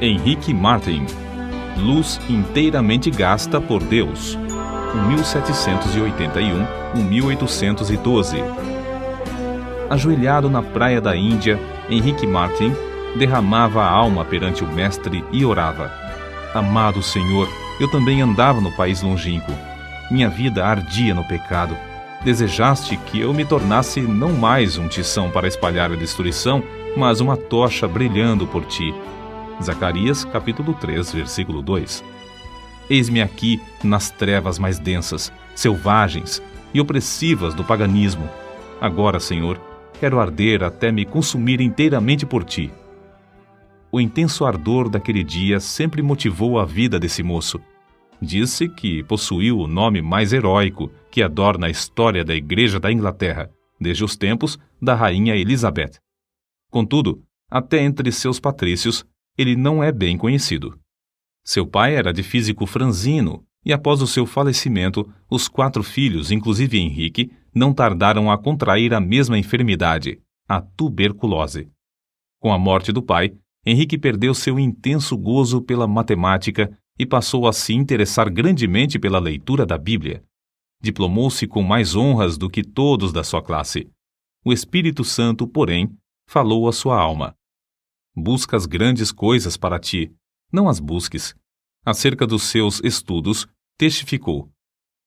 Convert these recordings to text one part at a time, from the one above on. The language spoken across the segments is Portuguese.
Henrique Martin, Luz inteiramente gasta por Deus, 1781-1812. Ajoelhado na praia da Índia, Henrique Martin derramava a alma perante o Mestre e orava: Amado Senhor, eu também andava no país longínquo. Minha vida ardia no pecado. Desejaste que eu me tornasse não mais um tição para espalhar a destruição, mas uma tocha brilhando por ti. Zacarias, capítulo 3, versículo 2. Eis-me aqui nas trevas mais densas, selvagens e opressivas do paganismo. Agora, Senhor, quero arder até me consumir inteiramente por ti. O intenso ardor daquele dia sempre motivou a vida desse moço. Diz-se que possuiu o nome mais heróico que adorna a história da Igreja da Inglaterra, desde os tempos da Rainha Elizabeth. Contudo, até entre seus patrícios, ele não é bem conhecido. Seu pai era de físico franzino, e após o seu falecimento, os 4 filhos, inclusive Henrique, não tardaram a contrair a mesma enfermidade, a tuberculose. Com a morte do pai, Henrique perdeu seu intenso gozo pela matemática e passou a se interessar grandemente pela leitura da Bíblia. Diplomou-se com mais honras do que todos da sua classe. O Espírito Santo, porém, falou à sua alma: Buscas grandes coisas para ti, não as busques. Acerca dos seus estudos, testificou: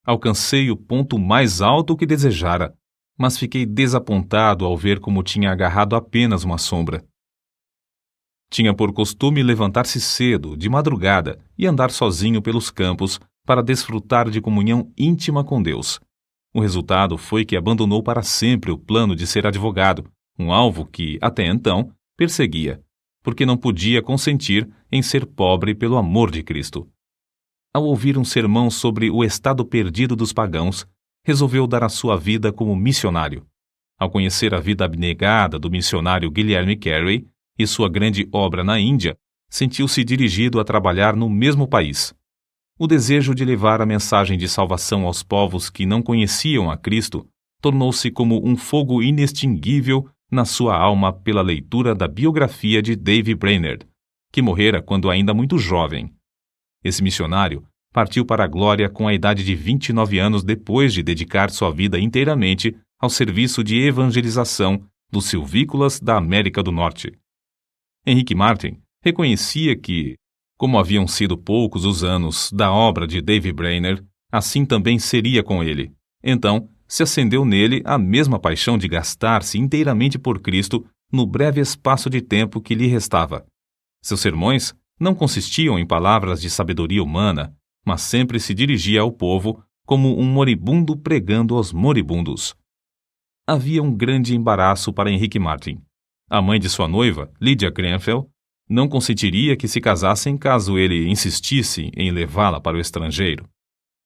Alcancei o ponto mais alto que desejara, mas fiquei desapontado ao ver como tinha agarrado apenas uma sombra. Tinha por costume levantar-se cedo, de madrugada, e andar sozinho pelos campos para desfrutar de comunhão íntima com Deus. O resultado foi que abandonou para sempre o plano de ser advogado, um alvo que, até então, perseguia, porque não podia consentir em ser pobre pelo amor de Cristo. Ao ouvir um sermão sobre o estado perdido dos pagãos, resolveu dar a sua vida como missionário. Ao conhecer a vida abnegada do missionário Guilherme Carey e sua grande obra na Índia, sentiu-se dirigido a trabalhar no mesmo país. O desejo de levar a mensagem de salvação aos povos que não conheciam a Cristo tornou-se como um fogo inextinguível na sua alma pela leitura da biografia de Dave Brainerd, que morrera quando ainda muito jovem. Esse missionário partiu para a glória com a idade de 29 anos depois de dedicar sua vida inteiramente ao serviço de evangelização dos silvícolas da América do Norte. Henrique Martin reconhecia que, como haviam sido poucos os anos da obra de Dave Brainerd, assim também seria com ele. Então, se acendeu nele a mesma paixão de gastar-se inteiramente por Cristo no breve espaço de tempo que lhe restava. Seus sermões não consistiam em palavras de sabedoria humana, mas sempre se dirigia ao povo como um moribundo pregando aos moribundos. Havia um grande embaraço para Henrique Martin. A mãe de sua noiva, Lydia Grenfell, não consentiria que se casassem caso ele insistisse em levá-la para o estrangeiro.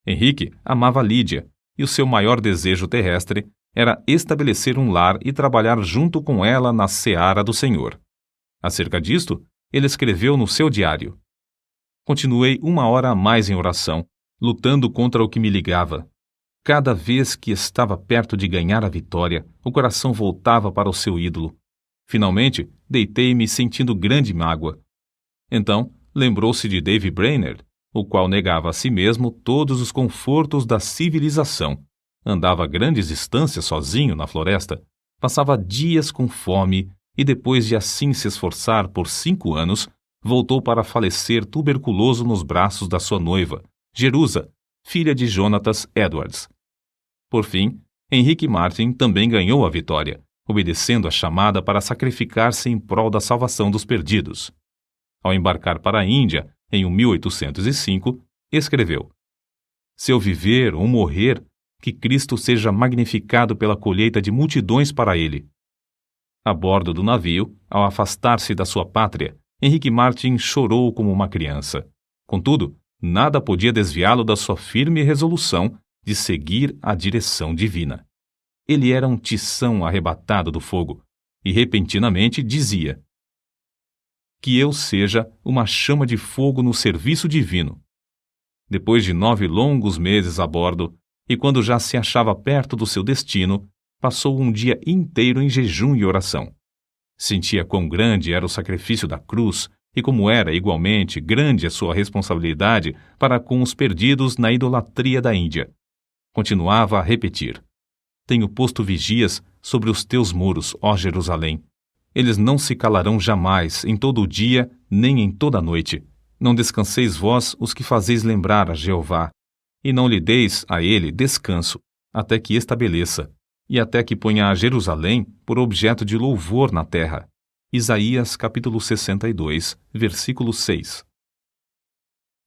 Henrique amava Lydia, e o seu maior desejo terrestre era estabelecer um lar e trabalhar junto com ela na seara do Senhor. Acerca disto, ele escreveu no seu diário: Continuei 1 hora a mais em oração, lutando contra o que me ligava. Cada vez que estava perto de ganhar a vitória, o coração voltava para o seu ídolo. Finalmente, deitei-me sentindo grande mágoa. Então, lembrou-se de Dave Brainerd, o qual negava a si mesmo todos os confortos da civilização. Andava grandes distâncias sozinho na floresta, passava dias com fome e, depois de assim se esforçar por 5 anos, voltou para falecer tuberculoso nos braços da sua noiva, Jerusa, filha de Jonatas Edwards. Por fim, Henrique Martin também ganhou a vitória, obedecendo a chamada para sacrificar-se em prol da salvação dos perdidos. Ao embarcar para a Índia, em 1805, escreveu: Se eu viver ou morrer, que Cristo seja magnificado pela colheita de multidões para ele. A bordo do navio, ao afastar-se da sua pátria, Henrique Martin chorou como uma criança. Contudo, nada podia desviá-lo da sua firme resolução de seguir a direção divina. Ele era um tição arrebatado do fogo, e repentinamente dizia: Que eu seja uma chama de fogo no serviço divino. Depois de 9 longos meses a bordo, e quando já se achava perto do seu destino, passou um dia inteiro em jejum e oração. Sentia quão grande era o sacrifício da cruz e como era igualmente grande a sua responsabilidade para com os perdidos na idolatria da Índia. Continuava a repetir: Tenho posto vigias sobre os teus muros, ó Jerusalém. Eles não se calarão jamais, em todo o dia, nem em toda a noite. Não descanseis vós os que fazeis lembrar a Jeová, e não lhe deis a ele descanso, até que estabeleça, e até que ponha a Jerusalém por objeto de louvor na terra. Isaías capítulo 62, versículo 6.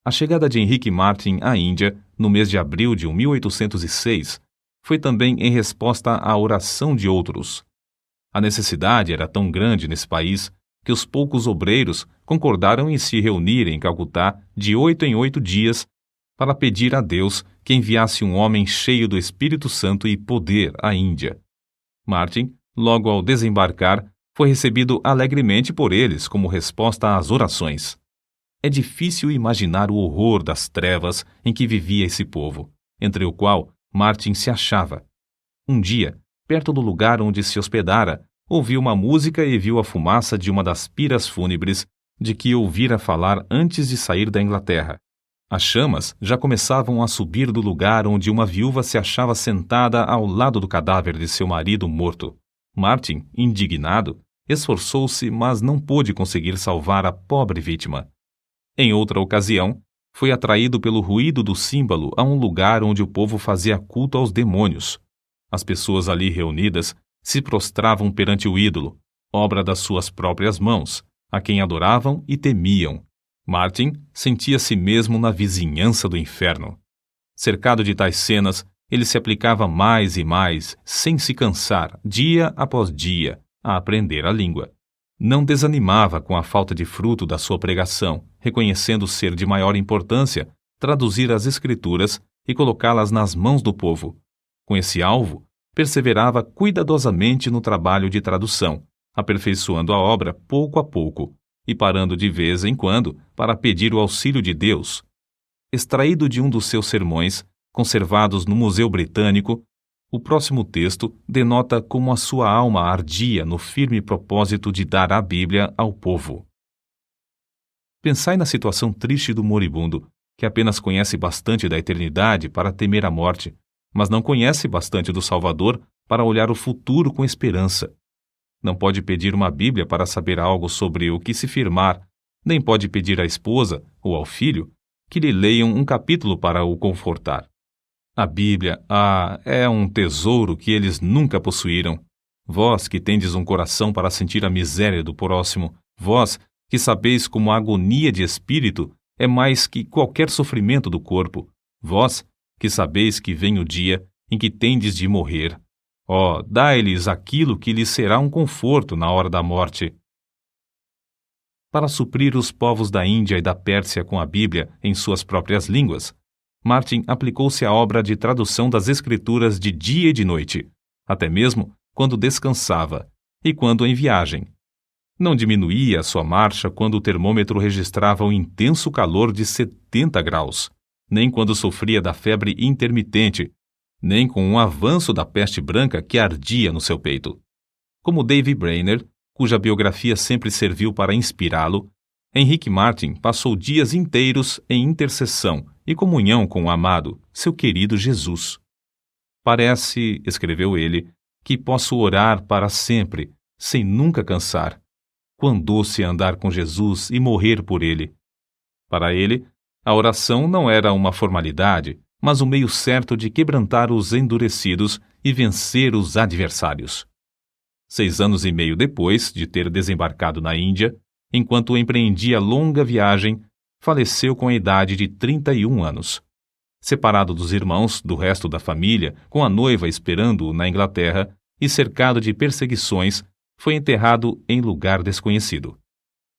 A chegada de Henrique Martyn à Índia, no mês de abril de 1806, foi também em resposta à oração de outros. A necessidade era tão grande nesse país que os poucos obreiros concordaram em se reunir em Calcutá de 8 em 8 dias para pedir a Deus que enviasse um homem cheio do Espírito Santo e poder à Índia. Martyn, logo ao desembarcar, foi recebido alegremente por eles como resposta às orações. É difícil imaginar o horror das trevas em que vivia esse povo, entre o qual Martyn se achava. Um dia, perto do lugar onde se hospedara, ouviu uma música e viu a fumaça de uma das piras fúnebres de que ouvira falar antes de sair da Inglaterra. As chamas já começavam a subir do lugar onde uma viúva se achava sentada ao lado do cadáver de seu marido morto. Martyn, indignado, esforçou-se, mas não pôde conseguir salvar a pobre vítima. Em outra ocasião, foi atraído pelo ruído do símbolo a um lugar onde o povo fazia culto aos demônios. As pessoas ali reunidas se prostravam perante o ídolo, obra das suas próprias mãos, a quem adoravam e temiam. Martyn sentia si mesmo na vizinhança do inferno. Cercado de tais cenas, ele se aplicava mais e mais, sem se cansar, dia após dia, a aprender a língua. Não desanimava com a falta de fruto da sua pregação, reconhecendo ser de maior importância traduzir as Escrituras e colocá-las nas mãos do povo. Com esse alvo, perseverava cuidadosamente no trabalho de tradução, aperfeiçoando a obra pouco a pouco, e parando de vez em quando para pedir o auxílio de Deus. Extraído de um dos seus sermões, conservados no Museu Britânico, o próximo texto denota como a sua alma ardia no firme propósito de dar a Bíblia ao povo. Pensai na situação triste do moribundo, que apenas conhece bastante da eternidade para temer a morte, mas não conhece bastante do Salvador para olhar o futuro com esperança. Não pode pedir uma Bíblia para saber algo sobre o que se firmar, nem pode pedir à esposa ou ao filho que lhe leiam um capítulo para o confortar. A Bíblia, é um tesouro que eles nunca possuíram. Vós que tendes um coração para sentir a miséria do próximo, vós que sabeis como a agonia de espírito é mais que qualquer sofrimento do corpo, vós que sabeis que vem o dia em que tendes de morrer. Dai-lhes aquilo que lhes será um conforto na hora da morte. Para suprir os povos da Índia e da Pérsia com a Bíblia em suas próprias línguas, Martyn aplicou-se à obra de tradução das Escrituras de dia e de noite, até mesmo quando descansava e quando em viagem. Não diminuía a sua marcha quando o termômetro registrava um intenso calor de 70 graus, nem quando sofria da febre intermitente, nem com um avanço da peste branca que ardia no seu peito. Como David Brainerd, cuja biografia sempre serviu para inspirá-lo, Henrique Martyn passou dias inteiros em intercessão e comunhão com o amado, seu querido Jesus. Parece, escreveu ele, que posso orar para sempre, sem nunca cansar. Quão doce andar com Jesus e morrer por ele. Para ele, a oração não era uma formalidade, mas um meio certo de quebrantar os endurecidos e vencer os adversários. 6 anos e meio depois de ter desembarcado na Índia, enquanto empreendia longa viagem, faleceu com a idade de 31 anos. Separado dos irmãos, do resto da família, com a noiva esperando-o na Inglaterra e cercado de perseguições, foi enterrado em lugar desconhecido.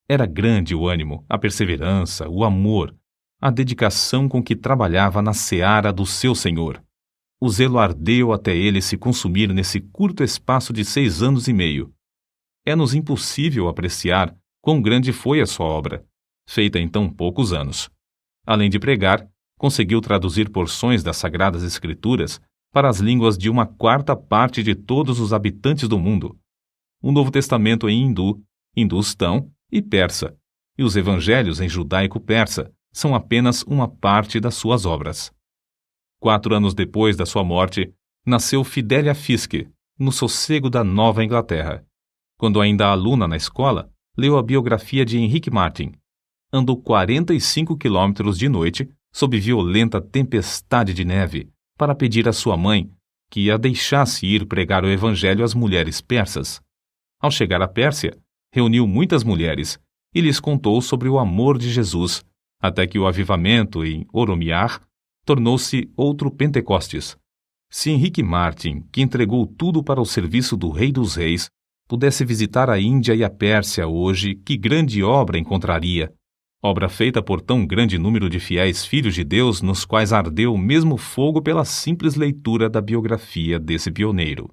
Era grande o ânimo, a perseverança, o amor, a dedicação com que trabalhava na seara do seu Senhor. O zelo ardeu até ele se consumir nesse curto espaço de 6 anos e meio. É-nos impossível apreciar quão grande foi a sua obra, feita em tão poucos anos. Além de pregar, conseguiu traduzir porções das Sagradas Escrituras para as línguas de 1/4 parte de todos os habitantes do mundo. O Novo Testamento em hindu, hindustão e persa, e e os evangelhos em judaico-persa são apenas uma parte das suas obras. 4 anos depois da sua morte, nasceu Fidelia Fiske, no sossego da Nova Inglaterra. Quando ainda aluna na escola, leu a biografia de Henrique Martin. Andou 45 quilômetros de noite, sob violenta tempestade de neve, para pedir à sua mãe que a deixasse ir pregar o evangelho às mulheres persas. Ao chegar à Pérsia, reuniu muitas mulheres e lhes contou sobre o amor de Jesus, até que o avivamento em Oromiar tornou-se outro Pentecostes. Se Henrique Martin, que entregou tudo para o serviço do Rei dos Reis, pudesse visitar a Índia e a Pérsia hoje, que grande obra encontraria! Obra feita por tão grande número de fiéis filhos de Deus, nos quais ardeu o mesmo fogo pela simples leitura da biografia desse pioneiro.